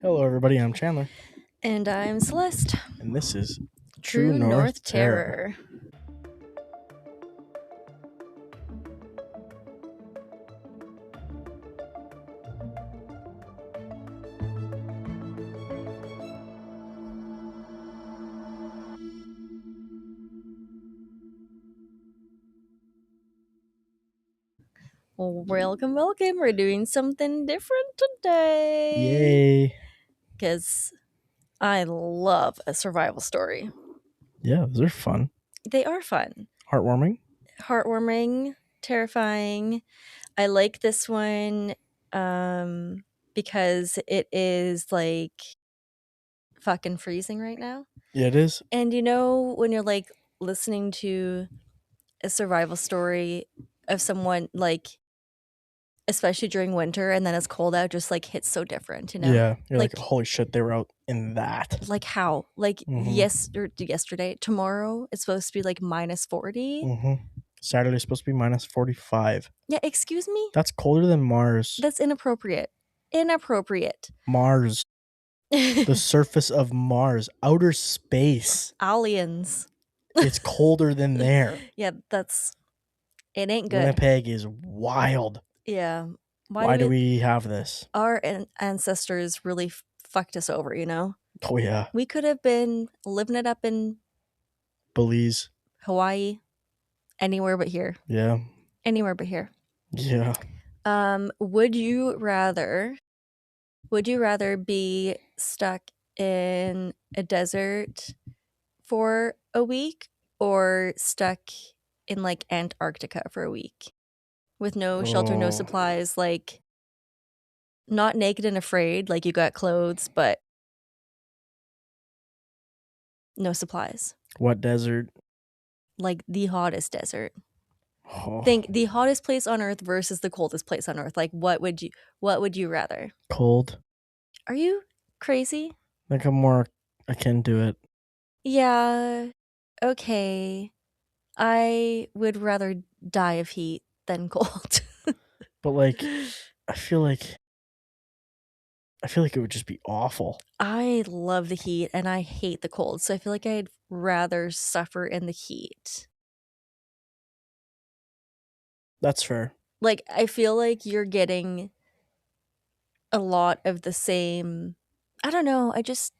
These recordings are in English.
Hello, everybody. I'm Chandler, And I'm Celeste. and this is True North Terror. Welcome. We're doing something different today. Yay! Because I love a survival story. Yeah, those are fun. They are fun. Heartwarming. Heartwarming, terrifying. I like this one because it is like fucking freezing right now. Yeah, it is. And you know when you're like listening to a survival story of someone like especially during winter and then it's cold out just like hits so different, Yeah, you're like, like holy shit, they were out in that. like how like Mhm. yesterday, tomorrow it's supposed to be like minus 40. Saturday's supposed to be minus 45. Yeah, excuse me, That's colder than Mars. that's inappropriate. Mars. The surface of Mars. Outer space. Aliens. It's colder than there. Yeah, it ain't good. Winnipeg is wild. Yeah, Why do we have this? our ancestors really fucked us over, Oh, yeah. we could have been living it up in Belize. Hawaii, anywhere but here. Yeah. Anywhere but here. Yeah. Would you rather be stuck in a desert for a week or stuck in like Antarctica for a week with no shelter, no Oh. supplies, like not naked and afraid, like you got clothes, but no supplies? What desert? Like the hottest desert. Oh. Think the hottest place on earth versus the coldest place on earth. Like what would you rather? Cold. Are you crazy? I think I'm more akin to it. Yeah. Okay. I would rather die of heat than cold. But like I feel like it would just be awful. I love the heat and I hate the cold, so I feel like I'd rather suffer in the heat. That's fair. Like I feel like you're getting a lot of the same. I don't know, I just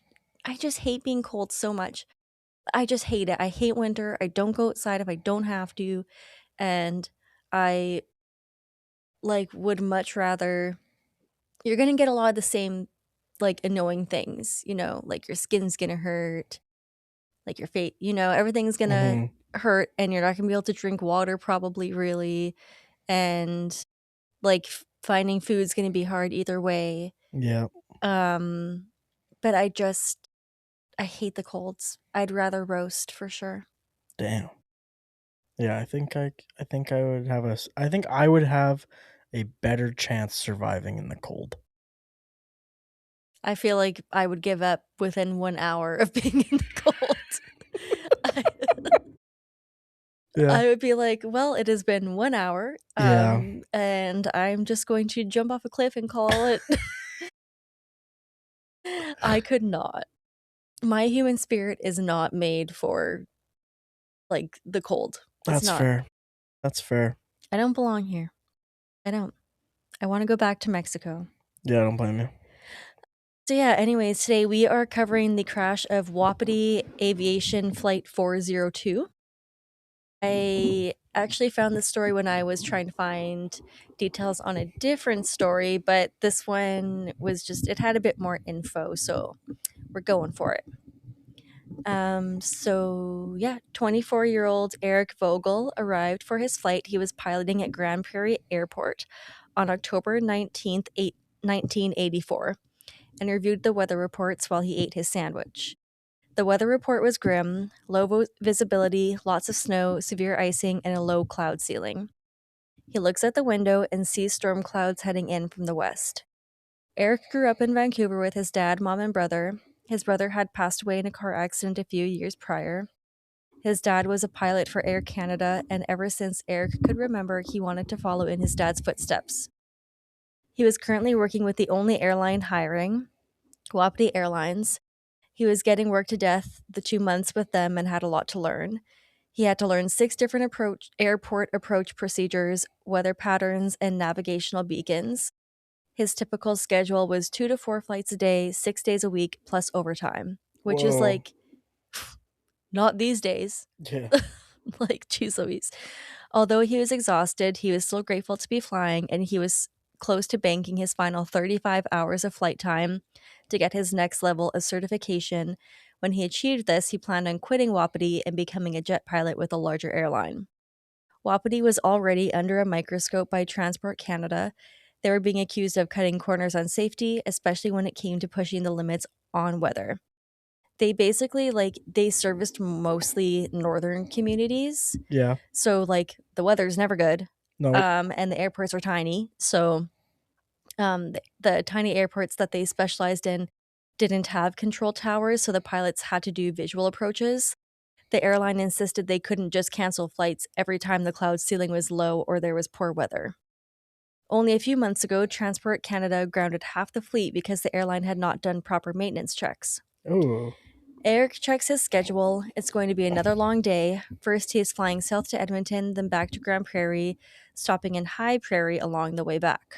hate being cold so much. I just hate it. I hate winter. I don't go outside if I don't have to, and I like would much rather. You're going to get a lot of the same like annoying things, like your skin's going to hurt, like your face, everything's going to hurt, and you're not going to be able to drink water probably really, and like finding food's going to be hard either way. Yeah. But I hate the colds. I'd rather roast for sure. Damn. Yeah, I think I would have a better chance surviving in the cold. I feel like I would give up within 1 hour of being in the cold. Yeah. I would be like, well, it has been 1 hour, Yeah. and I'm just going to jump off a cliff and call it. I could not. My human spirit is not made for, like, the cold. It's That's not. fair. That's fair. I don't belong here. I don't. I want to go back to Mexico. Yeah, I don't blame you. So yeah, anyways, today we are covering the crash of Wapiti Aviation Flight 402. I actually found this story when I was trying to find details on a different story, but this one was it had a bit more info, so we're going for it. So yeah, 24-year-old Eric Vogel arrived for his flight he was piloting at Grand Prairie Airport on October 19th, 1984, and reviewed the weather reports while he ate his sandwich. The weather report was grim: low visibility, lots of snow, severe icing, and a low cloud ceiling. He looks at the window and sees storm clouds heading in from the west. Eric grew up in Vancouver with his dad, mom, and brother. His brother had passed away in a car accident a few years prior. His dad was a pilot for Air Canada, and ever since Eric could remember, he wanted to follow in his dad's footsteps. He was currently working with the only airline hiring, Wapiti Airlines. He was getting worked to death the 2 months with them and had a lot to learn. He had to learn 6 different airport approach procedures, weather patterns, and navigational beacons. His typical schedule was 2 to 4 flights a day, 6 days a week, plus overtime, which is Whoa. like not these days. Yeah. Like, geez Louise. Although he was exhausted, he was still grateful to be flying, and he was close to banking his final 35 hours of flight time to get his next level of certification. When he achieved this, he planned on quitting Wapiti and becoming a jet pilot with a larger airline. Wapiti was already under a microscope by Transport Canada. They were being accused of cutting corners on safety, especially when it came to pushing the limits on weather. They basically they serviced mostly northern communities. Yeah. So the weather's never good. Nope. And the airports are tiny. So the tiny airports that they specialized in didn't have control towers, so the pilots had to do visual approaches. The airline insisted they couldn't just cancel flights every time the cloud ceiling was low or there was poor weather. Only a few months ago, Transport Canada grounded half the fleet because the airline had not done proper maintenance checks. Oh. Eric checks his schedule. It's going to be another long day. First, he is flying south to Edmonton, then back to Grand Prairie, stopping in High Prairie along the way back.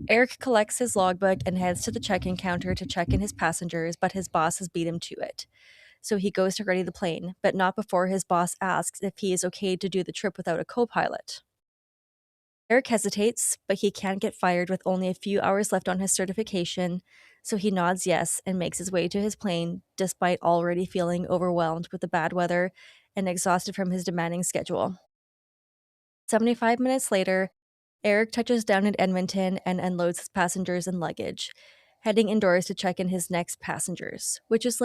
Eric collects his logbook and heads to the check-in counter to check in his passengers, but his boss has beat him to it. So he goes to ready the plane, but not before his boss asks if he is okay to do the trip without a co-pilot. Eric hesitates, but he can't get fired with only a few hours left on his certification, so he nods yes and makes his way to his plane, despite already feeling overwhelmed with the bad weather and exhausted from his demanding schedule. 75 minutes later, Eric touches down in Edmonton and unloads his passengers and luggage, heading indoors to check in his next passengers, which is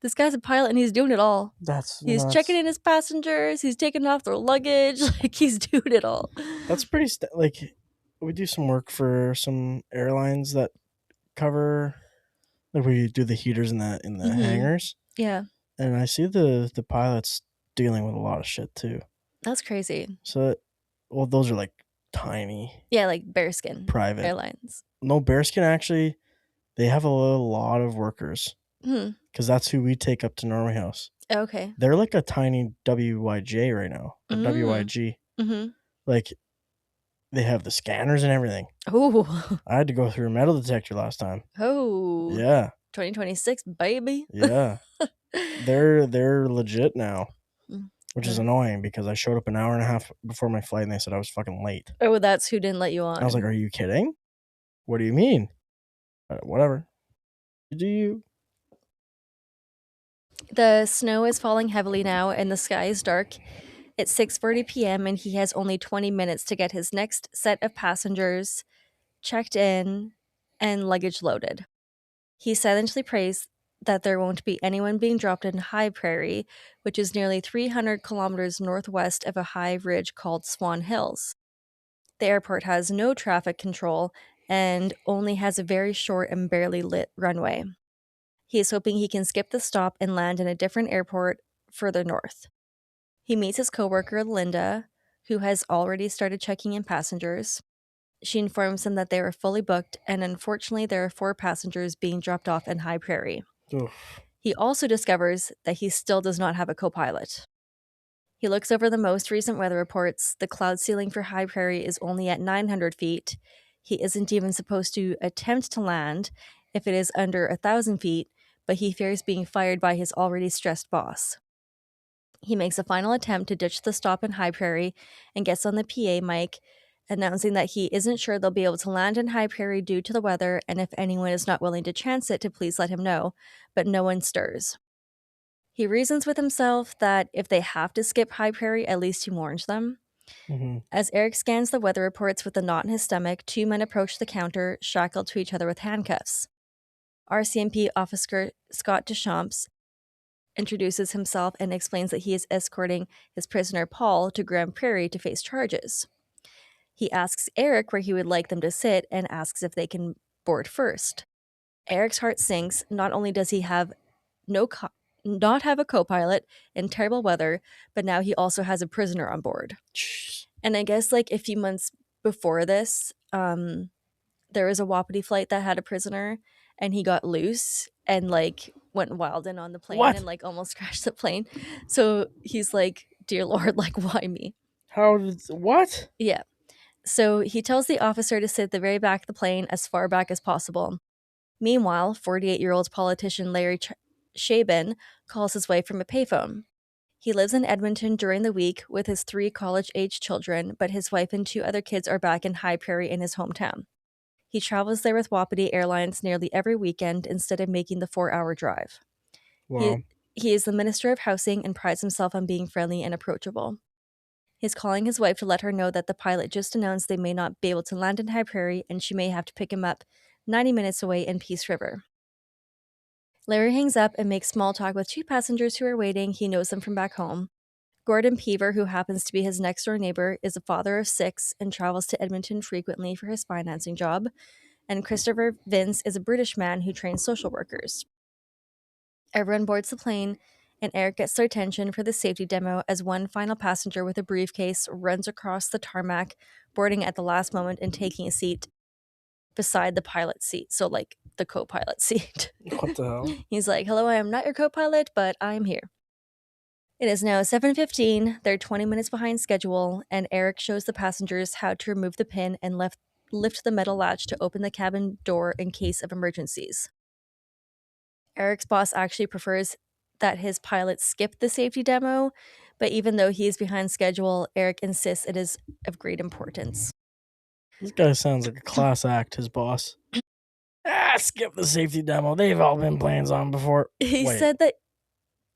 this guy's a pilot and he's doing it all. That's He's checking nuts. in his passengers, he's taking off their luggage, he's doing it all. That's pretty we do some work for some airlines that cover, like, we do the heaters in the hangars, Yeah, and I see the pilots dealing with a lot of shit too. that's crazy. So, well, those are like tiny Yeah, like Bearskin private. Airlines. No, Bearskin actually, they have a lot of workers Hmm. because that's who we take up to Norway House. Okay. They're like a tiny WYJ right now, or WYG. Mm-hmm. Like, they have the scanners and everything. Oh. I had to go through a metal detector last time. Oh. Yeah, 2026, baby. yeah. They're legit now, which is Yeah. annoying because I showed up an hour and a half before my flight and they said I was fucking late. Oh, that's who didn't let you on. I was like, "Are you kidding? What do you mean?" Whatever. Do you? The snow is falling heavily now and the sky is dark. It's 6:40 p.m. and he has only 20 minutes to get his next set of passengers checked in and luggage loaded. He silently prays that there won't be anyone being dropped in High Prairie, which is nearly 300 kilometers northwest of a high ridge called Swan Hills. The airport has no traffic control and only has a very short and barely lit runway. He is hoping he can skip the stop and land in a different airport further north. He meets his coworker, Linda, who has already started checking in passengers. She informs him that they are fully booked, and unfortunately, there are 4 passengers being dropped off in High Prairie. Oof. He also discovers that he still does not have a co pilot. He looks over the most recent weather reports. The cloud ceiling for High Prairie is only at 900 feet. He isn't even supposed to attempt to land if it is under 1,000 feet, but he fears being fired by his already stressed boss. He makes a final attempt to ditch the stop in High Prairie and gets on the PA mic, announcing that he isn't sure they'll be able to land in High Prairie due to the weather, and if anyone is not willing to chance it, to please let him know, but no one stirs. He reasons with himself that if they have to skip High Prairie, at least he warns them. Mm-hmm. As Eric scans the weather reports with a knot in his stomach, 2 men approach the counter, shackled to each other with handcuffs. RCMP Officer Scott Deschamps introduces himself and explains that he is escorting his prisoner Paul to Grand Prairie to face charges. He asks Eric where he would like them to sit and asks if they can board first. Eric's heart sinks. Not only does he have not have a co-pilot in terrible weather, but now he also has a prisoner on board. Jeez. And I guess a few months before this, there was a Wapiti flight that had a prisoner, and he got loose and like went wild and on the plane What? and like almost crashed the plane. So he's like, "Dear Lord, like why me?" How did what? Yeah. So he tells the officer to sit at the very back of the plane as far back as possible. Meanwhile, 48-year-old politician Larry Shaben calls his wife from a payphone. He lives in Edmonton during the week with his 3 college-age children, but his wife and 2 other kids are back in High Prairie in his hometown. He travels there with Wapiti Airlines nearly every weekend instead of making the 4-hour drive. He Wow. he is the Minister of Housing and prides himself on being friendly and approachable. He's calling his wife to let her know that the pilot just announced they may not be able to land in High Prairie and she may have to pick him up 90 minutes away in Peace River. Larry hangs up and makes small talk with 2 passengers who are waiting. He knows them from back home. Gordon Peaver, who happens to be his next door neighbor, is a father of 6 and travels to Edmonton frequently for his financing job. And Christopher Vince is a British man who trains social workers. Everyone boards the plane, and Eric gets their attention for the safety demo as one final passenger with a briefcase runs across the tarmac, boarding at the last moment and taking a seat beside the pilot's seat. So, like the co pilot seat. What the hell? He's like, "Hello, I am not your co pilot, but I'm here." It is now 7:15. They're 20 minutes behind schedule, and Eric shows the passengers how to remove the pin and lift the metal latch to open the cabin door in case of emergencies. Eric's boss actually prefers that his pilot skip the safety demo, but even though he is behind schedule, Eric insists it is of great importance. This guy sounds like a class act, his boss. Skip the safety demo. They've all been planes on before. He Wait, said that.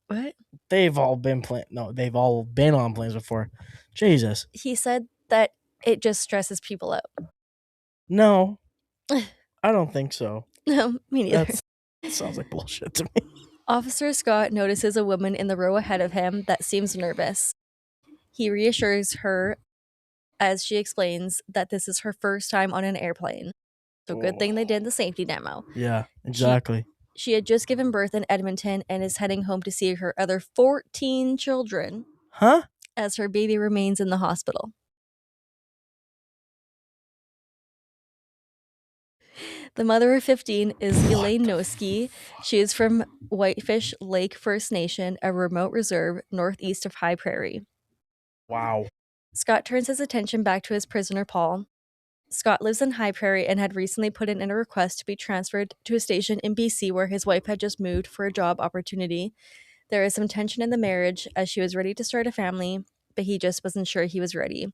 What? they've all been no, they've all been on planes before. Jesus. He said that it just stresses people out. No, I don't think so. No, me neither. That sounds like bullshit to me. Officer Scott notices a woman in the row ahead of him that seems nervous. He reassures her as she explains that this is her first time on an airplane. So good thing they did the safety demo. Yeah, exactly. She had just given birth in Edmonton and is heading home to see her other 14 children Huh? as her baby remains in the hospital. The mother of 15 is Elaine Noski. She is from Whitefish Lake First Nation, a remote reserve northeast of High Prairie. Wow. Scott turns his attention back to his prisoner, Paul. Scott lives in High Prairie and had recently put in a request to be transferred to a station in BC where his wife had just moved for a job opportunity. There is some tension in the marriage as she was ready to start a family, but he just wasn't sure he was ready.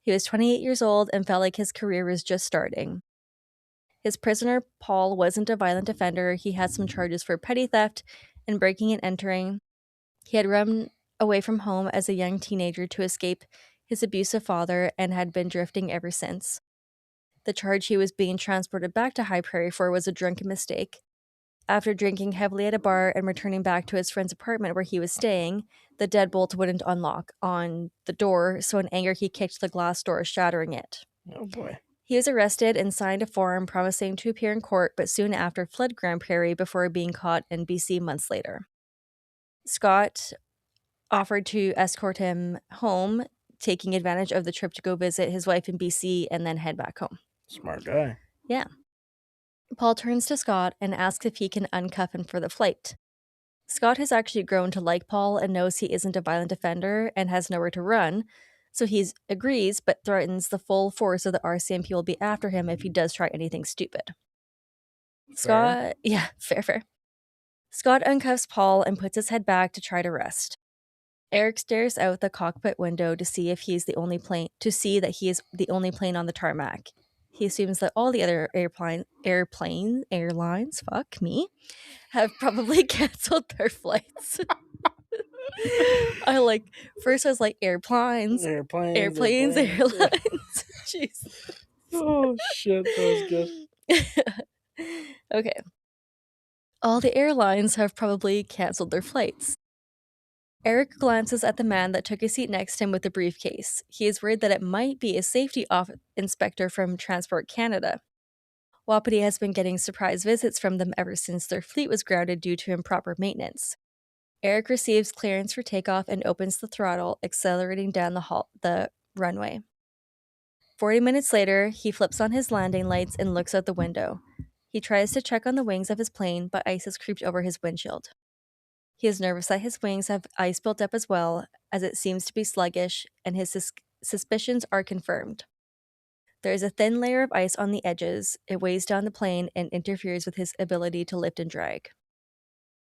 He was 28 years old and felt like his career was just starting. His prisoner, Paul, wasn't a violent offender. He had some charges for petty theft and breaking and entering. He had run away from home as a young teenager to escape his abusive father and had been drifting ever since. The charge he was being transported back to High Prairie for was a drunken mistake. After drinking heavily at a bar and returning back to his friend's apartment where he was staying, the deadbolt wouldn't unlock on the door, so in anger he kicked the glass door, shattering it. Oh boy. He was arrested and signed a form promising to appear in court, but soon after fled Grand Prairie before being caught in BC months later. Scott offered to escort him home, taking advantage of the trip to go visit his wife in BC and then head back home. Smart guy. Yeah. Paul turns to Scott and asks if he can uncuff him for the flight. Scott has actually grown to like Paul and knows he isn't a violent offender and has nowhere to run, so he agrees but threatens the full force of the RCMP will be after him if he does try anything stupid. Scott, yeah, fair. Scott uncuffs Paul and puts his head back to try to rest. Eric stares out the cockpit window to see if he's the only plane on the tarmac. He assumes that all the other airlines, fuck me, have probably canceled their flights. I was like airplanes. Jeez. Oh shit, that was good. Okay. All the airlines have probably canceled their flights. Eric glances at the man that took a seat next to him with the briefcase. He is worried that it might be a safety inspector from Transport Canada. Wapiti has been getting surprise visits from them ever since their fleet was grounded due to improper maintenance. Eric receives clearance for takeoff and opens the throttle, accelerating down the runway. 40 minutes later, he flips on his landing lights and looks out the window. He tries to check on the wings of his plane, but ice has creeped over his windshield. He is nervous that his wings have ice built up as well, as it seems to be sluggish, and his suspicions are confirmed. There is a thin layer of ice on the edges. It weighs down the plane and interferes with his ability to lift and drag.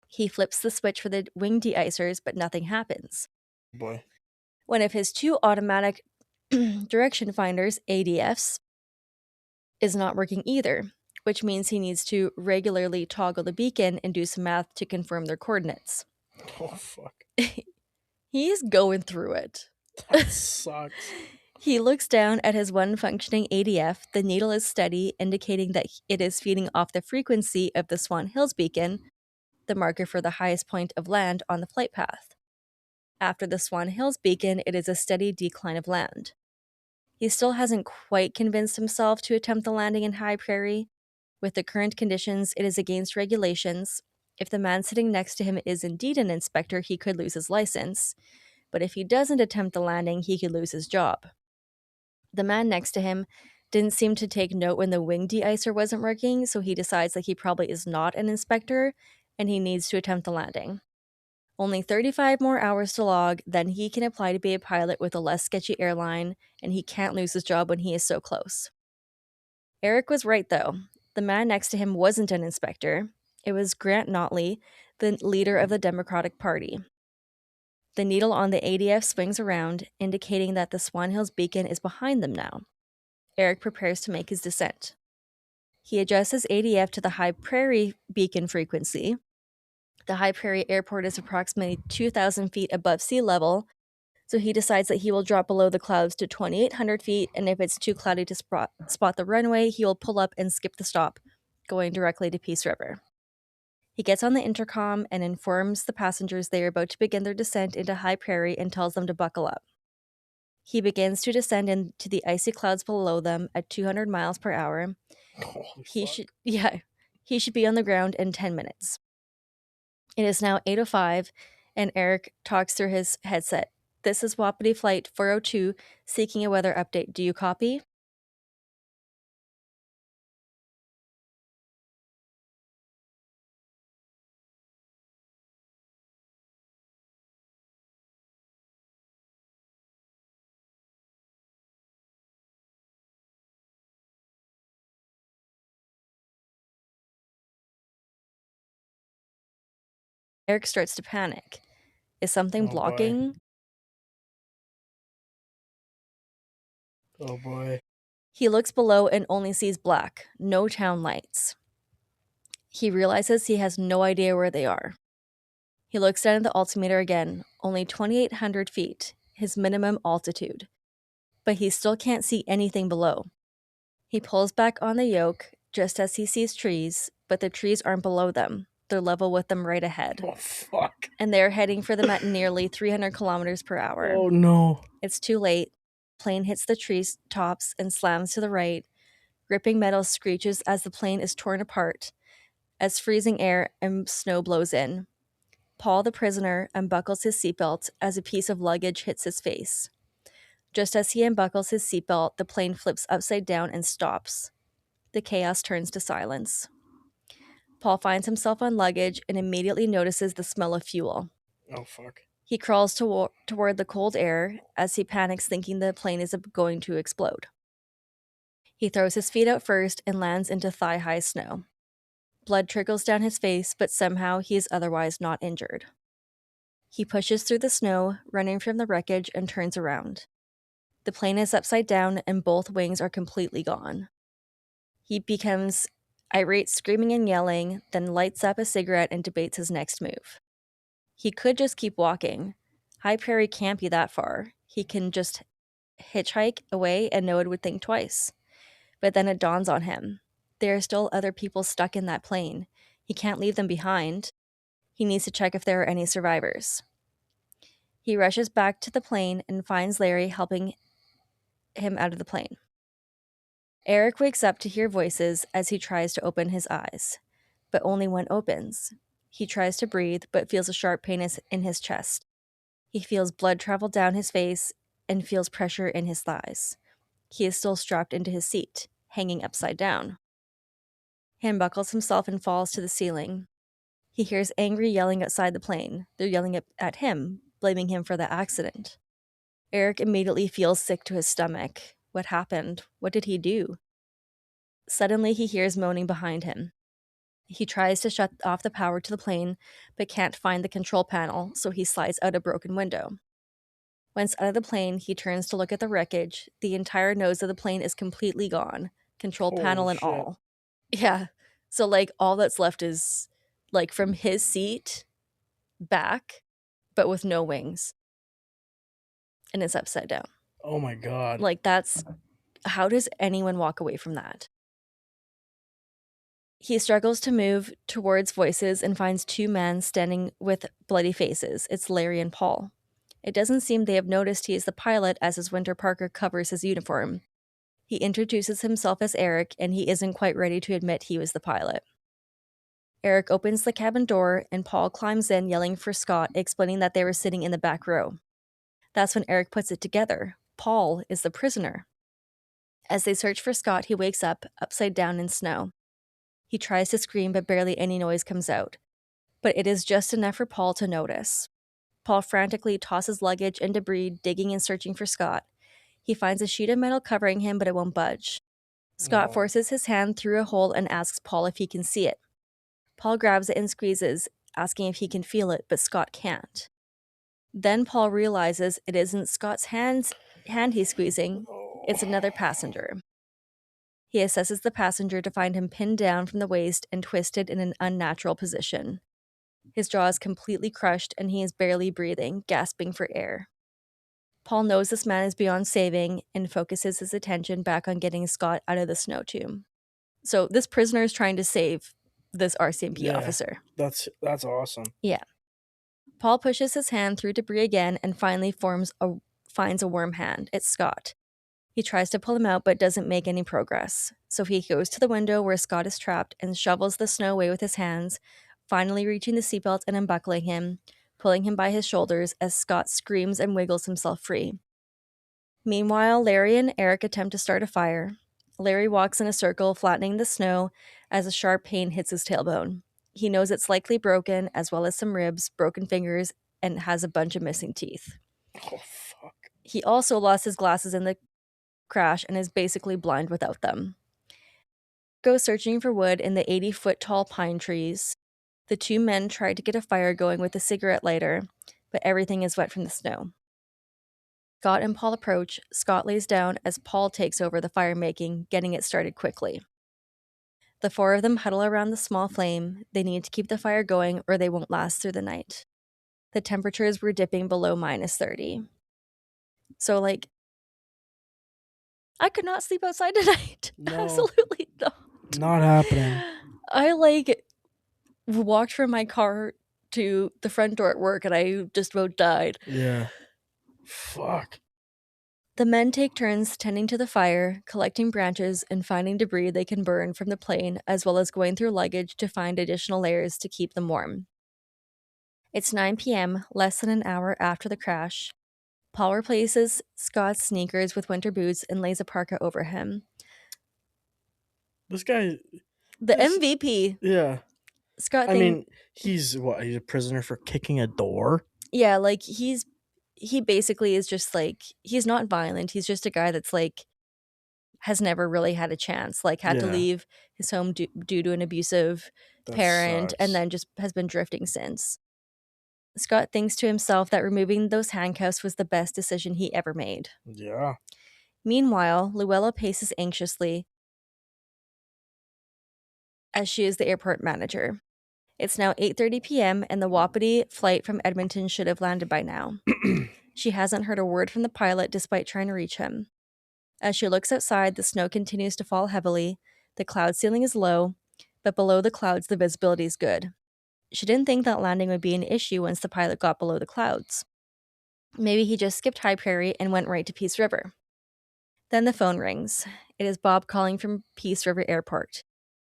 He flips the switch for the wing de-icers, but nothing happens. Boy. One of his two automatic direction finders, ADFs, is not working either, which means he needs to regularly toggle the beacon and do some math to confirm their coordinates. Oh, fuck. He's going through it. That sucks. He looks down at his one functioning ADF. The needle is steady, indicating that it is feeding off the frequency of the Swan Hills beacon, the marker for the highest point of land on the flight path. After the Swan Hills beacon, it is a steady decline of land. He still hasn't quite convinced himself to attempt the landing in High Prairie. With the current conditions, it is against regulations. If the man sitting next to him is indeed an inspector, he could lose his license. But if he doesn't attempt the landing, he could lose his job. The man next to him didn't seem to take note when the wing de-icer wasn't working, so he decides that he probably is not an inspector and he needs to attempt the landing. Only 35 more hours to log, then he can apply to be a pilot with a less sketchy airline, and he can't lose his job when he is so close. Eric was right, though. The man next to him wasn't an inspector. It was Grant Notley, the leader of the Democratic Party. The needle on the ADF swings around, indicating that the Swan Hills beacon is behind them now. Eric prepares to make his descent. He adjusts his ADF to the High Prairie beacon frequency. The High Prairie Airport is approximately 2,000 feet above sea level, so he decides that he will drop below the clouds to 2,800 feet, and if it's too cloudy to spot the runway, he will pull up and skip the stop, going directly to Peace River. He gets on the intercom and informs the passengers they are about to begin their descent into High Prairie and tells them to buckle up. He begins to descend into the icy clouds below them at 200 miles per hour. He should be on the ground in 10 minutes. It is now 8:05, and Eric talks through his headset. This is Wapiti Flight 402, seeking a weather update. Do you copy? Eric starts to panic. Is something blocking? Oh boy. He looks below and only sees black, no town lights. He realizes he has no idea where they are. He looks down at the altimeter again, only 2,800 feet, his minimum altitude. But he still can't see anything below. He pulls back on the yoke just as he sees trees, but the trees aren't below them. They're level with them right ahead. Oh, fuck. And they're heading for them at nearly 300 kilometers per hour. Oh, no. It's too late. Plane hits the tree tops and slams to the right. Ripping metal screeches as the plane is torn apart, as freezing air and snow blows in. Paul, the prisoner, unbuckles his seatbelt as a piece of luggage hits his face. Just as he unbuckles his seatbelt, the plane flips upside down and stops. The chaos turns to silence. Paul finds himself on luggage and immediately notices the smell of fuel. Oh, fuck. He crawls toward the cold air as he panics, thinking the plane is going to explode. He throws his feet out first and lands into thigh-high snow. Blood trickles down his face, but somehow he is otherwise not injured. He pushes through the snow, running from the wreckage, and turns around. The plane is upside down and both wings are completely gone. He becomes irate, screaming and yelling, then lights up a cigarette and debates his next move. He could just keep walking. High Prairie can't be that far. He can just hitchhike away and no one would think twice. But then it dawns on him. There are still other people stuck in that plane. He can't leave them behind. He needs to check if there are any survivors. He rushes back to the plane and finds Larry helping him out of the plane. Eric wakes up to hear voices as he tries to open his eyes, but only one opens. He tries to breathe, but feels a sharp pain in his chest. He feels blood travel down his face and feels pressure in his thighs. He is still strapped into his seat, hanging upside down. He unbuckles himself and falls to the ceiling. He hears angry yelling outside the plane. They're yelling at him, blaming him for the accident. Eric immediately feels sick to his stomach. What happened? What did he do? Suddenly, he hears moaning behind him. He tries to shut off the power to the plane, but can't find the control panel, so he slides out a broken window. Once out of the plane, he turns to look at the wreckage. The entire nose of the plane is completely gone, control Holy panel and shit. all. Yeah. So, like, all that's left is, like, from his seat back, but with no wings. And it's upside down. Oh my god. Like, that's. How does anyone walk away from that? He struggles to move towards voices and finds two men standing with bloody faces. It's Larry and Paul. It doesn't seem they have noticed he is the pilot as his winter parka covers his uniform. He introduces himself as Eric, and he isn't quite ready to admit he was the pilot. Eric opens the cabin door, and Paul climbs in, yelling for Scott, explaining that they were sitting in the back row. That's when Eric puts it together. Paul is the prisoner. As they search for Scott, he wakes up, upside down in snow. He tries to scream, but barely any noise comes out. But it is just enough for Paul to notice. Paul frantically tosses luggage and debris, digging and searching for Scott. He finds a sheet of metal covering him, but it won't budge. Scott No. forces his hand through a hole and asks Paul if he can see it. Paul grabs it and squeezes, asking if he can feel it, but Scott can't. Then Paul realizes it isn't Scott's hand he's squeezing, it's another passenger. He assesses the passenger to find him pinned down from the waist and twisted in an unnatural position. His jaw is completely crushed and he is barely breathing, gasping for air. Paul knows this man is beyond saving and focuses his attention back on getting Scott out of the snow tomb. So this prisoner is trying to save this RCMP officer. That's awesome. Yeah. Paul pushes his hand through debris again and finally finds a worm hand. It's Scott. He tries to pull him out but doesn't make any progress. So he goes to the window where Scott is trapped and shovels the snow away with his hands, finally reaching the seatbelt and unbuckling him, pulling him by his shoulders as Scott screams and wiggles himself free. Meanwhile, Larry and Eric attempt to start a fire. Larry walks in a circle, flattening the snow as a sharp pain hits his tailbone. He knows it's likely broken, as well as some ribs, broken fingers, and has a bunch of missing teeth. Oh fuck. He also lost his glasses in the crash and is basically blind without them. Go searching for wood in the 80-foot tall pine trees. The two men try to get a fire going with a cigarette lighter, but everything is wet from the snow. Scott and Paul approach. Scott lays down as Paul takes over the fire making, getting it started quickly. The four of them huddle around the small flame. They need to keep the fire going or they won't last through the night. The temperatures were dipping below -30. So, like, I could not sleep outside tonight. No. Absolutely not. Not happening. I, like, walked from my car to the front door at work and I just about died. Yeah. Fuck. The men take turns tending to the fire, collecting branches, and finding debris they can burn from the plane, as well as going through luggage to find additional layers to keep them warm. It's 9 p.m., less than an hour after the crash. Paul replaces Scott's sneakers with winter boots and lays a parka over him. This guy. The MVP. Yeah. Scott. I mean, he's what? He's a prisoner for kicking a door. Yeah, like he basically is just like, he's not violent. He's just a guy that's like has never really had a chance. Like had to leave his home due to an abusive parent, and then just has been drifting since. Scott thinks to himself that removing those handcuffs was the best decision he ever made. Yeah. Meanwhile, Luella paces anxiously as she is the airport manager. It's now 8:30 p.m. and the Wapiti flight from Edmonton should have landed by now. She hasn't heard a word from the pilot despite trying to reach him. As she looks outside, the snow continues to fall heavily. The cloud ceiling is low, but below the clouds, the visibility is good. She didn't think that landing would be an issue once the pilot got below the clouds. Maybe he just skipped High Prairie and went right to Peace River. Then the phone rings. It is Bob calling from Peace River Airport.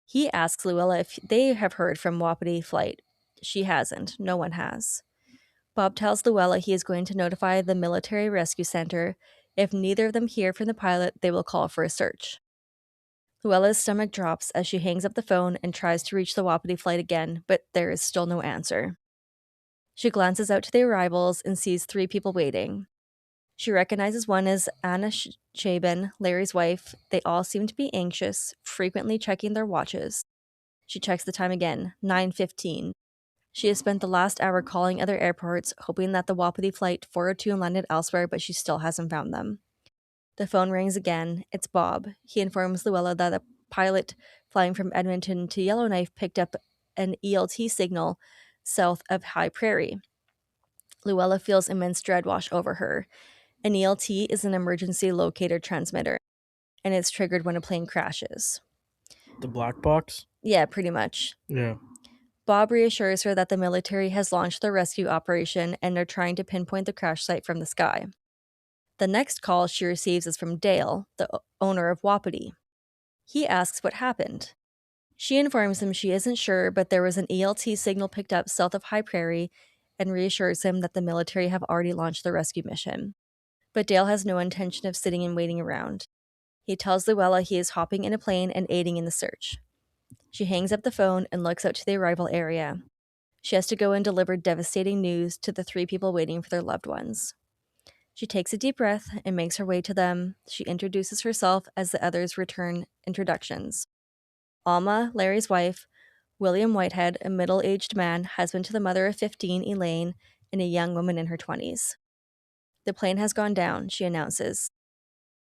He asks Luella if they have heard from Wapiti Flight. She hasn't. No one has. Bob tells Luella he is going to notify the Military Rescue Center. If neither of them hear from the pilot, they will call for a search. Luella's stomach drops as she hangs up the phone and tries to reach the Wapiti flight again, but there is still no answer. She glances out to the arrivals and sees 3 people waiting. She recognizes one as Anna Shaban, Larry's wife. They all seem to be anxious, frequently checking their watches. She checks the time again, 9:15. She has spent the last hour calling other airports, hoping that the Wapiti flight 402 landed elsewhere, but she still hasn't found them. The phone rings again. It's Bob. He informs Luella that a pilot flying from Edmonton to Yellowknife picked up an ELT signal south of High Prairie. Luella feels immense dread wash over her. An ELT is an emergency locator transmitter, and it's triggered when a plane crashes. The black box? Yeah, pretty much. Yeah. Bob reassures her that the military has launched their rescue operation and are trying to pinpoint the crash site from the sky. The next call she receives is from Dale, the owner of Wapiti. He asks what happened. She informs him she isn't sure, but there was an ELT signal picked up south of High Prairie and reassures him that the military have already launched the rescue mission. But Dale has no intention of sitting and waiting around. He tells Luella he is hopping in a plane and aiding in the search. She hangs up the phone and looks out to the arrival area. She has to go and deliver devastating news to the 3 people waiting for their loved ones. She takes a deep breath and makes her way to them. She introduces herself as the others return introductions. Alma, Larry's wife, William Whitehead, a middle-aged man, husband to the mother of 15, Elaine, and a young woman in her 20s. The plane has gone down, she announces.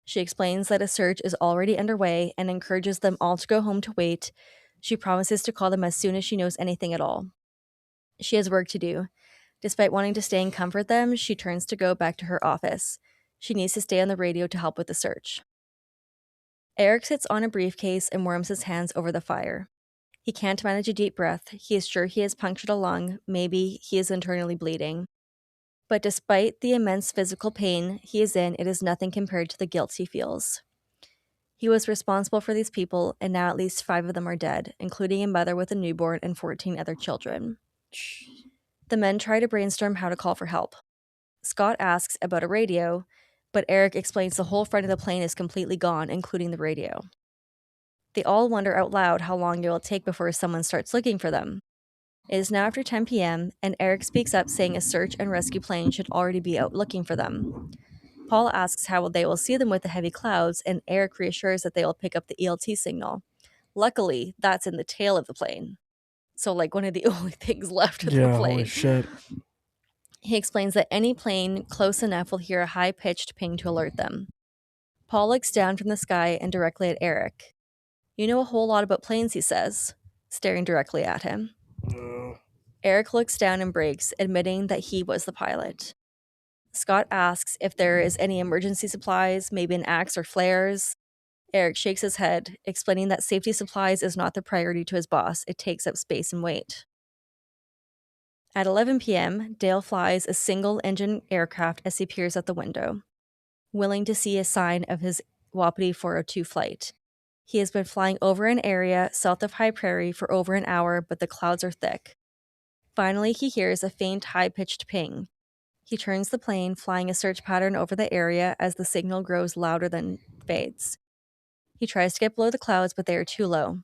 She explains that a search is already underway and encourages them all to go home to wait. She promises to call them as soon as she knows anything at all. She has work to do. Despite wanting to stay and comfort them, she turns to go back to her office. She needs to stay on the radio to help with the search. Eric sits on a briefcase and warms his hands over the fire. He can't manage a deep breath. He is sure he has punctured a lung. Maybe he is internally bleeding. But despite the immense physical pain he is in, it is nothing compared to the guilt he feels. He was responsible for these people, and now at least 5 of them are dead, including a mother with a newborn and 14 other children. The men try to brainstorm how to call for help. Scott asks about a radio, but Eric explains the whole front of the plane is completely gone, including the radio. They all wonder out loud how long it will take before someone starts looking for them. It is now after 10 p.m., and Eric speaks up saying a search and rescue plane should already be out looking for them. Paul asks how they will see them with the heavy clouds, and Eric reassures that they will pick up the ELT signal. Luckily, that's in the tail of the plane. So, like, one of the only things left of the Yeah, plane. holy shit. He explains that any plane close enough will hear a high-pitched ping to alert them. Paul looks down from the sky and directly at Eric. "You know a whole lot about planes," he says, staring directly at him. Eric looks down and breaks, admitting that he was the pilot. Scott asks if there is any emergency supplies, maybe an axe or flares. Eric shakes his head, explaining that safety supplies is not the priority to his boss. It takes up space and weight. At 11 p.m., Dale flies a single-engine aircraft as he peers out the window, willing to see a sign of his Wapiti 402 flight. He has been flying over an area south of High Prairie for over an hour, but the clouds are thick. Finally, he hears a faint, high-pitched ping. He turns the plane, flying a search pattern over the area as the signal grows louder than fades. He tries to get below the clouds, but they are too low.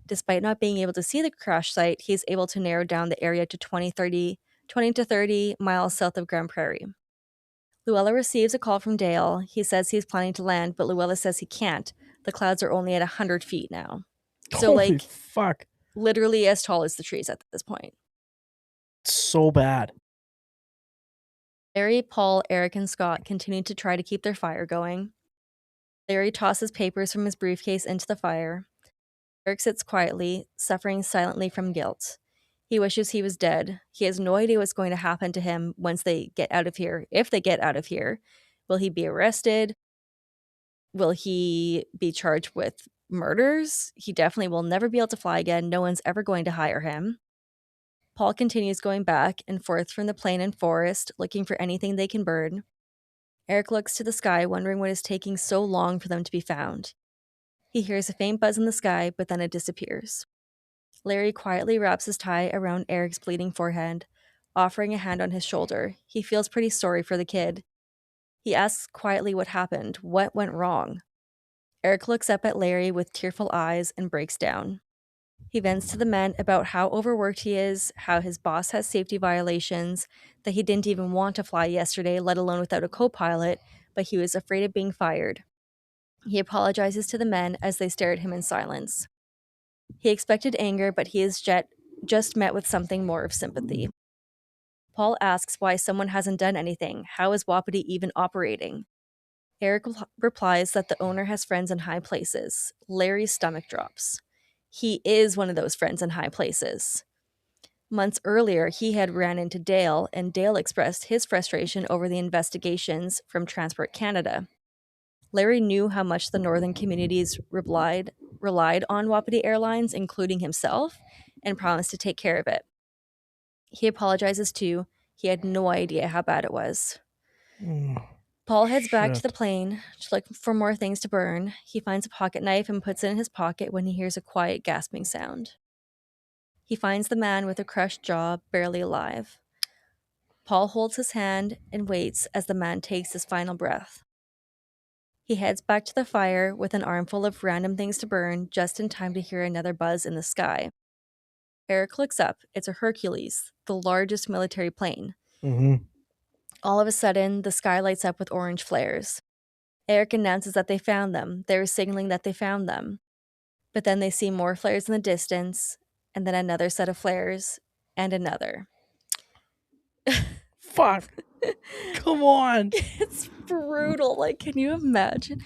Despite not being able to see the crash site, he is able to narrow down the area to 20 to 30 miles south of Grand Prairie. Luella receives a call from Dale. He says he's planning to land, but Luella says he can't. The clouds are only at 100 feet now. So, Holy fuck. literally as tall as the trees at this point. So bad. Larry, Paul, Eric, and Scott continue to try to keep their fire going. Larry tosses papers from his briefcase into the fire. Eric sits quietly, suffering silently from guilt. He wishes he was dead. He has no idea what's going to happen to him once they get out of here. If they get out of here, will he be arrested? Will he be charged with murders? He definitely will never be able to fly again. No one's ever going to hire him. Paul continues going back and forth from the plane and forest, looking for anything they can burn. Eric looks to the sky, wondering what is taking so long for them to be found. He hears a faint buzz in the sky, but then it disappears. Larry quietly wraps his tie around Eric's bleeding forehead, offering a hand on his shoulder. He feels pretty sorry for the kid. He asks quietly what happened, what went wrong. Eric looks up at Larry with tearful eyes and breaks down. He vents to the men about how overworked he is, how his boss has safety violations, that he didn't even want to fly yesterday, let alone without a co pilot, but he was afraid of being fired. He apologizes to the men as they stare at him in silence. He expected anger, but he is just met with something more of sympathy. Paul asks why someone hasn't done anything. How is Wapiti even operating? Eric replies that the owner has friends in high places. Larry's stomach drops. He is one of those friends in high places. Months earlier, he had ran into Dale, and Dale expressed his frustration over the investigations from Transport Canada. Larry knew how much the northern communities relied on Wapiti Airlines, including himself, and promised to take care of it. He apologizes too. He had no idea how bad it was. Paul heads back to the plane to look for more things to burn. He finds a pocket knife and puts it in his pocket when he hears a quiet gasping sound. He finds the man with a crushed jaw, barely alive. Paul holds his hand and waits as the man takes his final breath. He heads back to the fire with an armful of random things to burn, just in time to hear another buzz in the sky. Eric looks up. It's a Hercules, the largest military plane. Mm-hmm. All of a sudden, the sky lights up with orange flares. Eric announces that they found them. They're signaling that they found them. But then they see more flares in the distance, and then another set of flares, and another. Fuck. Come on. It's brutal. Like, can you imagine?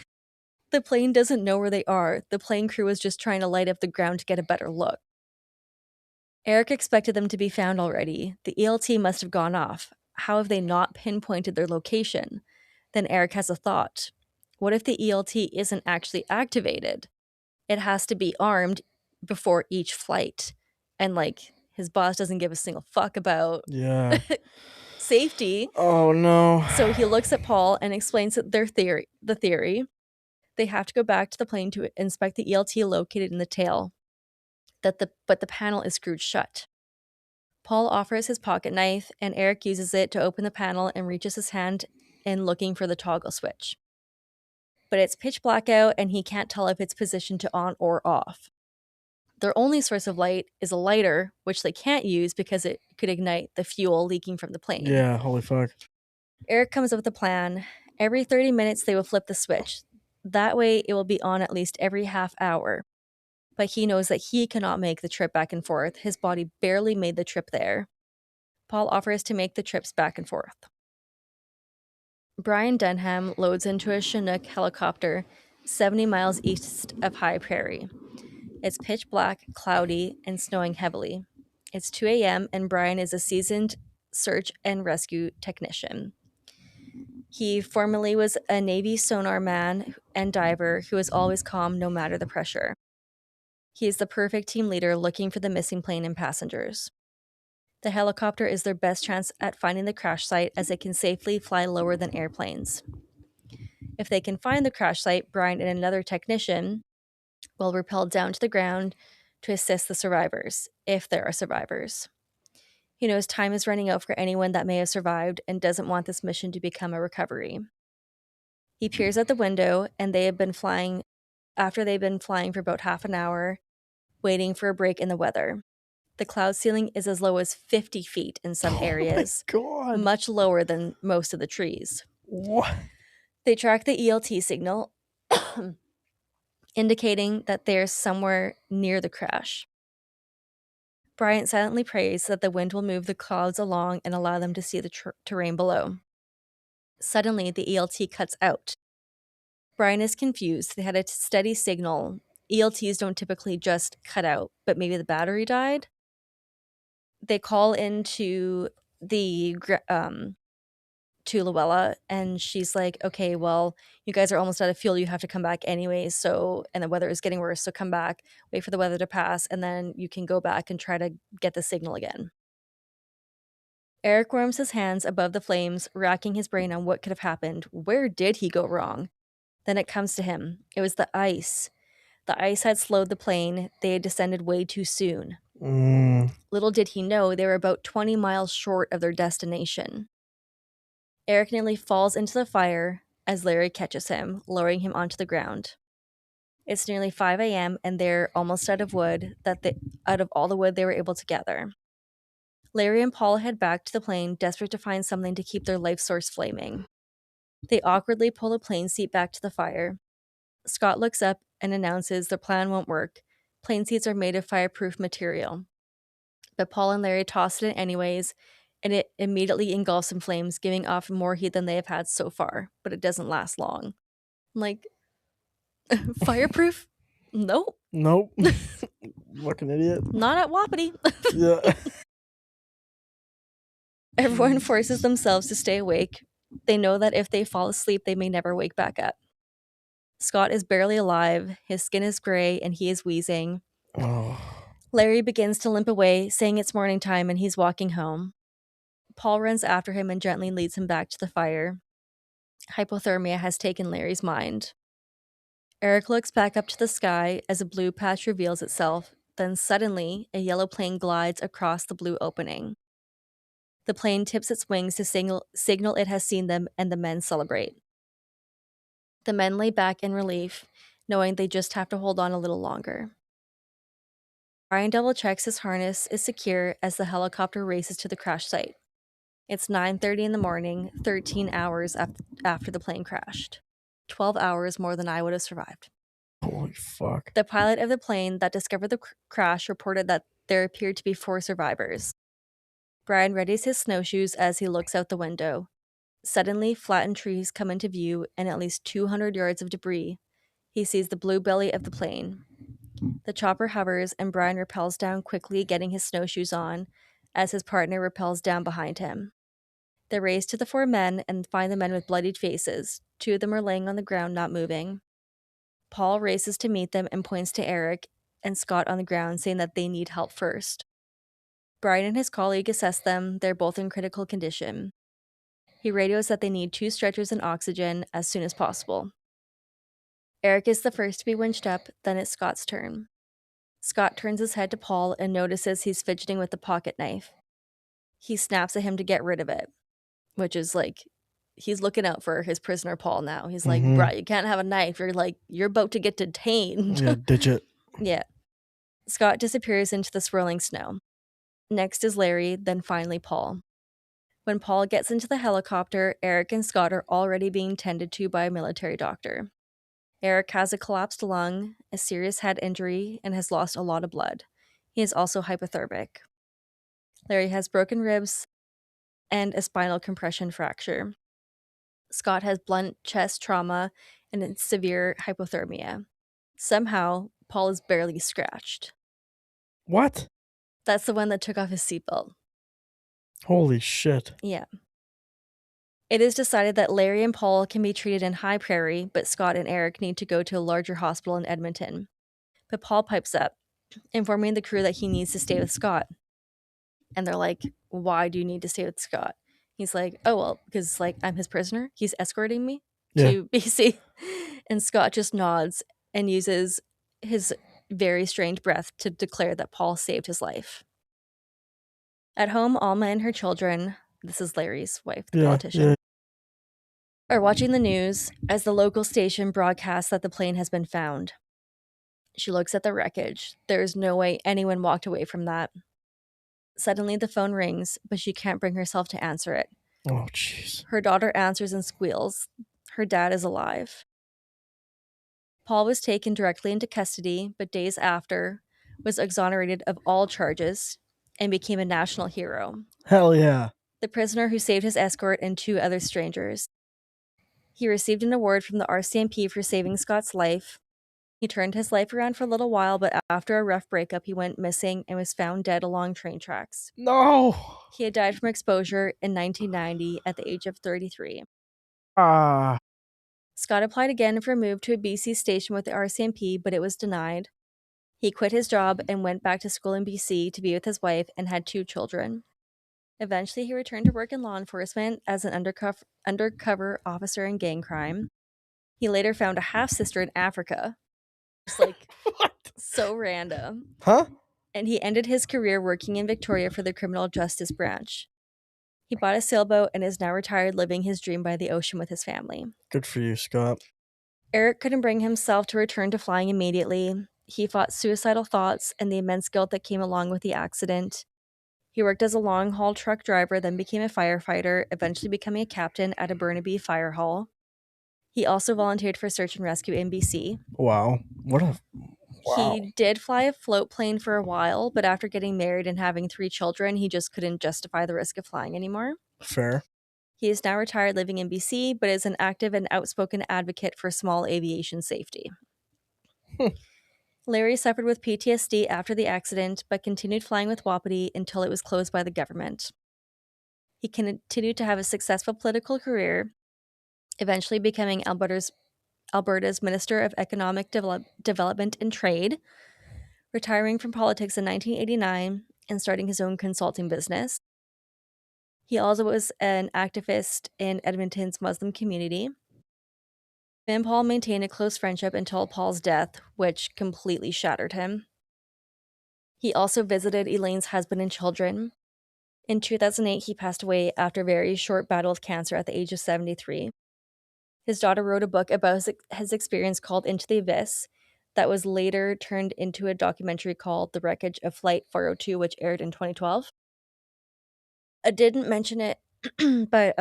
The plane doesn't know where they are. The plane crew is just trying to light up the ground to get a better look. Eric expected them to be found already. The ELT must have gone off. How have they not pinpointed their location? Then Eric has a thought. What if the ELT isn't actually activated? It has to be armed before each flight. And like, his boss doesn't give a single fuck about Yeah. safety. Oh no. So he looks at Paul and explains that the theory. They have to go back to the plane to inspect the ELT located in the tail. But the panel is screwed shut. Paul offers his pocket knife, and Eric uses it to open the panel and reaches his hand in looking for the toggle switch. But it's pitch black out, and he can't tell if it's positioned to on or off. Their only source of light is a lighter, which they can't use because it could ignite the fuel leaking from the plane. Yeah, holy fuck. Eric comes up with a plan. Every 30 minutes, they will flip the switch. That way, it will be on at least every half hour. But he knows that he cannot make the trip back and forth. His body barely made the trip there. Paul offers to make the trips back and forth. Brian Denham loads into a Chinook helicopter 70 miles east of High Prairie. It's pitch black, cloudy, and snowing heavily. It's 2 a.m., and Brian is a seasoned search and rescue technician. He formerly was a Navy sonar man and diver who is always calm no matter the pressure. He is the perfect team leader looking for the missing plane and passengers. The helicopter is their best chance at finding the crash site as it can safely fly lower than airplanes. If they can find the crash site, Brian and another technician will rappel down to the ground to assist the survivors, if there are survivors. He knows time is running out for anyone that may have survived and doesn't want this mission to become a recovery. He peers out the window, and they've been flying for about half an hour, waiting for a break in the weather. The cloud ceiling is as low as 50 feet in some areas, God. much lower than most of the trees. What? They track the ELT signal, indicating that they're somewhere near the crash. Bryant silently prays that the wind will move the clouds along and allow them to see the terrain below. Suddenly, the ELT cuts out. Brian is confused. They had a steady signal. ELTs don't typically just cut out, but maybe the battery died? They call into to Luella, and she's like, okay, well, you guys are almost out of fuel. You have to come back anyways. And the weather is getting worse. So come back, wait for the weather to pass, and then you can go back and try to get the signal again. Eric warms his hands above the flames, racking his brain on what could have happened. Where did he go wrong? Then it comes to him. It was the ice. The ice had slowed the plane. They had descended way too soon. Little did he know they were about 20 miles short of their destination. Eric nearly falls into the fire as Larry catches him, lowering him onto the ground. It's nearly 5 a.m. and they're almost out of out of all the wood they were able to gather. Larry and Paul head back to the plane, desperate to find something to keep their life source flaming. They awkwardly pull the plane seat back to the fire. Scott looks up and announces their plan won't work. Plane seats are made of fireproof material. But Paul and Larry toss it in anyways, and it immediately engulfs in flames, giving off more heat than they have had so far, but it doesn't last long. Like, fireproof? Nope. Nope. Fucking idiot. Not at Wapiti. Yeah. Everyone forces themselves to stay awake. They know that if they fall asleep, they may never wake back up. Scott is barely alive, his skin is gray, and he is wheezing. Oh. Larry begins to limp away, saying it's morning time and he's walking home. Paul runs after him and gently leads him back to the fire. Hypothermia has taken Larry's mind. Eric looks back up to the sky as a blue patch reveals itself. Then suddenly, a yellow plane glides across the blue opening. The plane tips its wings to signal it has seen them, and the men celebrate. The men lay back in relief, knowing they just have to hold on a little longer. Brian double-checks his harness is secure as the helicopter races to the crash site. It's 9:30 in the morning, 13 hours after the plane crashed. 12 hours more than I would have survived. Holy fuck. The pilot of the plane that discovered the crash reported that there appeared to be 4 survivors. Brian readies his snowshoes as he looks out the window. Suddenly, flattened trees come into view and at least 200 yards of debris. He sees the blue belly of the plane. The chopper hovers and Brian rappels down quickly, getting his snowshoes on, as his partner rappels down behind him. They race to the 4 men and find the men with bloodied faces. 2 of them are laying on the ground, not moving. Paul races to meet them and points to Eric and Scott on the ground, saying that they need help first. Brian and his colleague assess them. They're both in critical condition. He radios that they need 2 stretchers and oxygen as soon as possible. Eric is the first to be winched up, then it's Scott's turn. Scott turns his head to Paul and notices he's fidgeting with the pocket knife. He snaps at him to get rid of it, which is like, he's looking out for his prisoner Paul now. He's like, bruh, you can't have a knife. You're about to get detained. Yeah, digit. Yeah. Scott disappears into the swirling snow. Next is Larry, then finally Paul. When Paul gets into the helicopter, Eric and Scott are already being tended to by a military doctor. Eric has a collapsed lung, a serious head injury, and has lost a lot of blood. He is also hypothermic. Larry has broken ribs and a spinal compression fracture. Scott has blunt chest trauma and severe hypothermia. Somehow, Paul is barely scratched. What? That's the one that took off his seatbelt. Holy shit. Yeah. It is decided that Larry and Paul can be treated in High Prairie, but Scott and Eric need to go to a larger hospital in Edmonton. But Paul pipes up, informing the crew that he needs to stay with Scott. And they're like, why do you need to stay with Scott? He's like, oh, well, because I'm his prisoner. He's escorting me to BC. And Scott just nods and uses his very strange breath to declare that Paul saved his life. At home, Alma and her children, this is Larry's wife, the politician, are watching the news as the local station broadcasts that the plane has been found. She looks at the wreckage. There's no way anyone walked away from that. Suddenly the phone rings, but she can't bring herself to answer it. Oh, jeez. Her daughter answers and squeals. Her dad is alive. Paul was taken directly into custody, but days after, was exonerated of all charges and became a national hero. Hell yeah. The prisoner who saved his escort and 2 other strangers. He received an award from the RCMP for saving Scott's life. He turned his life around for a little while, but after a rough breakup, he went missing and was found dead along train tracks. No. He had died from exposure in 1990 at the age of 33. Scott applied again for a move to a BC station with the RCMP, but it was denied. He quit his job and went back to school in BC to be with his wife and had 2 children. Eventually, he returned to work in law enforcement as an undercover officer in gang crime. He later found a half-sister in Africa. Just what? So random. Huh? And he ended his career working in Victoria for the criminal justice branch. He bought a sailboat and is now retired, living his dream by the ocean with his family. Good for you, Scott. Eric couldn't bring himself to return to flying immediately. He fought suicidal thoughts and the immense guilt that came along with the accident. He worked as a long haul truck driver, then became a firefighter, eventually becoming a captain at a Burnaby fire hall. He also volunteered for search and rescue in BC. Wow. He did fly a float plane for a while, but after getting married and having 3 children, he just couldn't justify the risk of flying anymore. Fair. He is now retired living in BC, but is an active and outspoken advocate for small aviation safety. Larry suffered with PTSD after the accident, but continued flying with Wapiti until it was closed by the government. He continued to have a successful political career, eventually becoming Alberta's Minister of Economic Development and Trade, retiring from politics in 1989 and starting his own consulting business. He also was an activist in Edmonton's Muslim community. Him and Paul maintained a close friendship until Paul's death, which completely shattered him. He also visited Elaine's husband and children. In 2008, he passed away after a very short battle with cancer at the age of 73. His daughter wrote a book about his experience called Into the Abyss that was later turned into a documentary called The Wreckage of Flight 402, which aired in 2012. I didn't mention it, but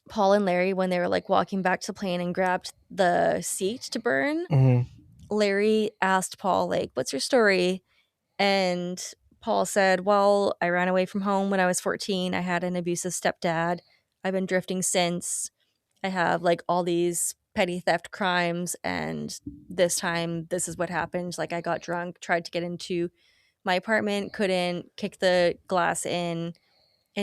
Paul and Larry, when they were like walking back to the plane and grabbed the seat to burn, Larry asked Paul, like, what's your story? And Paul said, well, I ran away from home when I was 14. I had an abusive stepdad. I've been drifting since. I have like all these petty theft crimes. And this time, this is what happened. Like, I got drunk, tried to get into my apartment, couldn't, kick the glass in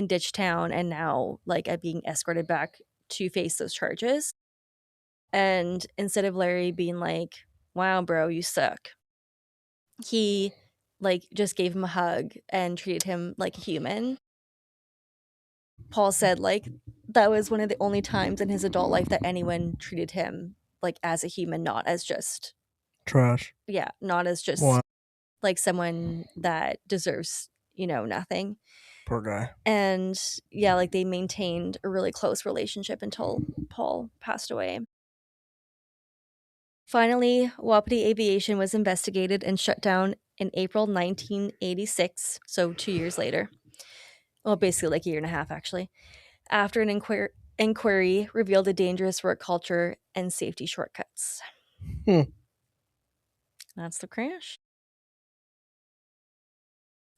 ditch town. And now, like, I'm being escorted back to face those charges. And instead of Larry being like, wow, bro, you suck, he like just gave him a hug and treated him like a human. Paul said like that was one of the only times in his adult life that anyone treated him like as a human, not as just trash. Yeah, not as just like someone that deserves, nothing. Poor guy. And yeah, like they maintained a really close relationship until Paul passed away. Finally, Wapiti Aviation was investigated and shut down in April 1986, so 2 years later. Well, basically like a year and a half, actually. After an inquiry revealed a dangerous work culture and safety shortcuts. That's the crash.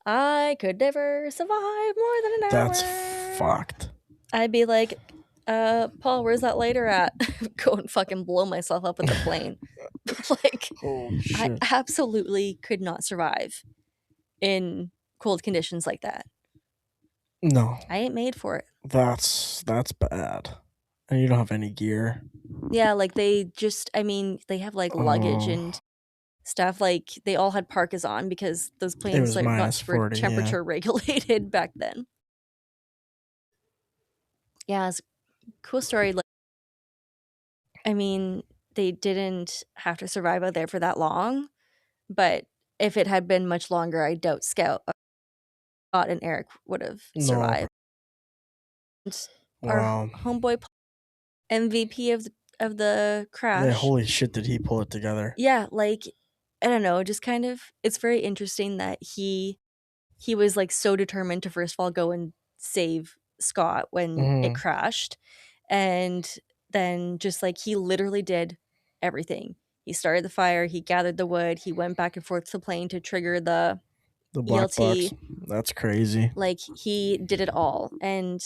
I could never survive more than an hour. That's fucked. I'd be like, Paul, where's that lighter at? Go and fucking blow myself up with the plane. Like, holy shit. I absolutely could not survive in cold conditions like that. No. I ain't made for it. That's bad. And you don't have any gear. Yeah, like they have like luggage and stuff. Like they all had parkas on because those planes like were temperature regulated back then. Yeah, it's a cool story. Like, I mean, they didn't have to survive out there for that long, but if it had been much longer, I doubt Scott and Eric would have survived. Our homeboy MVP of the crash. Yeah, holy shit, did he pull it together? Yeah, like I don't know, just kind of it's very interesting that he was like so determined to first of all go and save Scott when it crashed, and then just like he literally did everything. He started the fire, he gathered the wood, he went back and forth to the plane to trigger the black ELT. box. That's crazy. Like he did it all, and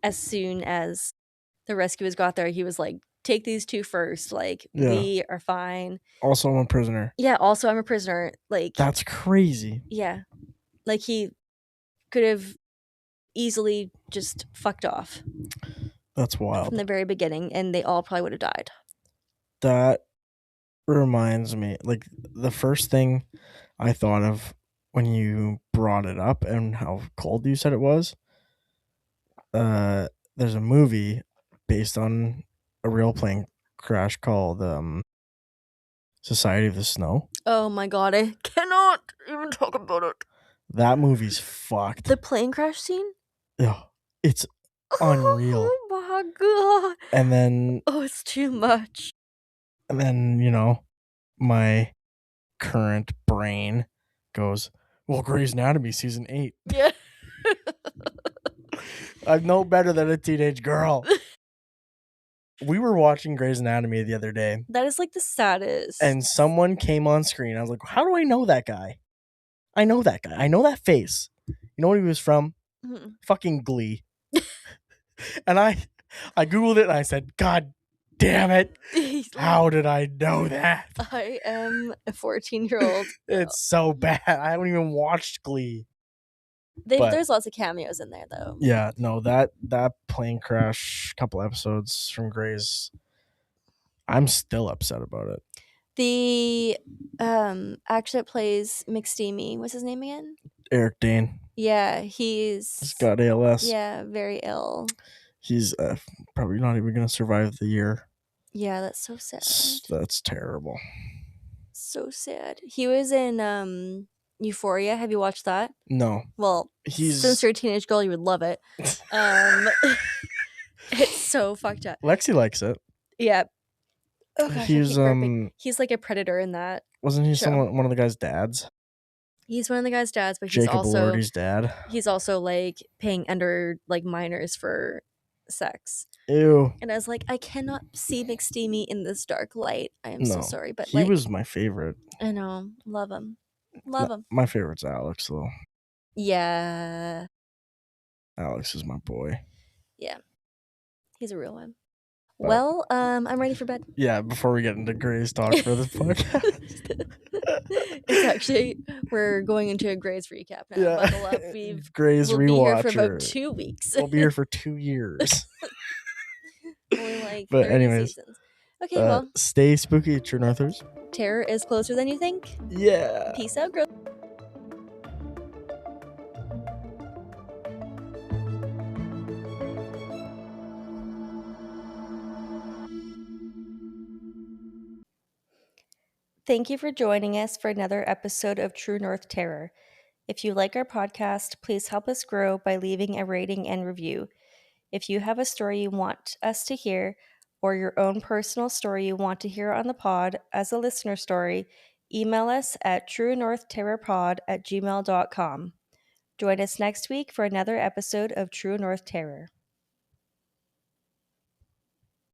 as soon as the rescuers got there, he was like, take these 2 first. Like, we are fine. Also, I'm a prisoner. Yeah, also, I'm a prisoner. Like, that's crazy. Yeah. Like, he could have easily just fucked off. That's wild. From the very beginning, and they all probably would have died. That reminds me, like, the first thing I thought of when you brought it up and how cold you said it was, there's a movie based on a real plane crash called Society of the Snow. Oh my god, I cannot even talk about it. That movie's fucked. The plane crash scene? Yeah, it's unreal. Oh my god. And then it's too much. And then, my current brain goes, well, Grey's Anatomy season 8. Yeah. I'm no better than a teenage girl. We were watching Grey's Anatomy the other day, That is like the saddest. and someone came on screen. I was like, how do I know that guy? I know that guy. I know that face. You know what he was from? Mhm. Fucking Glee. And I Googled it and I said, God damn it. He's like, How did I know that? I am a 14-year-old. It's so bad. I haven't even watched Glee. But There's lots of cameos in there, though. yeah, no, that plane crash couple episodes from Grey's, I'm still upset about it. The actor that plays McSteamy, what's his name again? Eric Dane. Yeah, He's got ALS. yeah, very ill. He's probably not even going to survive the year. Yeah, that's so sad. That's terrible. So sad. He was in Euphoria. Have you watched that? No. Well, since you're a teenage girl, you would love it. It's so fucked up. Lexi likes it. Yeah. Oh gosh, he's like a predator in that. Wasn't he one of the guy's dads? He's one of the guy's dads, but Jacob Elordi's dad. He's also like paying under like minors for sex. Ew. And I was like, I cannot see McSteamy in this dark light. I am so sorry, but he was my favorite. I know, love him. Him. My favorite's Alex though. Yeah. Alex is my boy. Yeah. He's a real one. Well, I'm ready for bed. Yeah, before we get into Grey's talk for this podcast. It's actually, we're going into a Grey's recap now. Yeah. Buckle up. Grey's rewatcher. We'll be here for about 2 weeks. We'll be here for 2 years. Only like but 30 anyways, seasons. Okay, well. Stay spooky, True Northers. Terror is closer than you think. Yeah. Peace out, girl. Thank you for joining us for another episode of True North Terror. If you like our podcast, please help us grow by leaving a rating and review. If you have a story you want us to hear, or your own personal story you want to hear on the pod as a listener story, email us at truenorthterrorpod@gmail.com. Join us next week for another episode of True North Terror.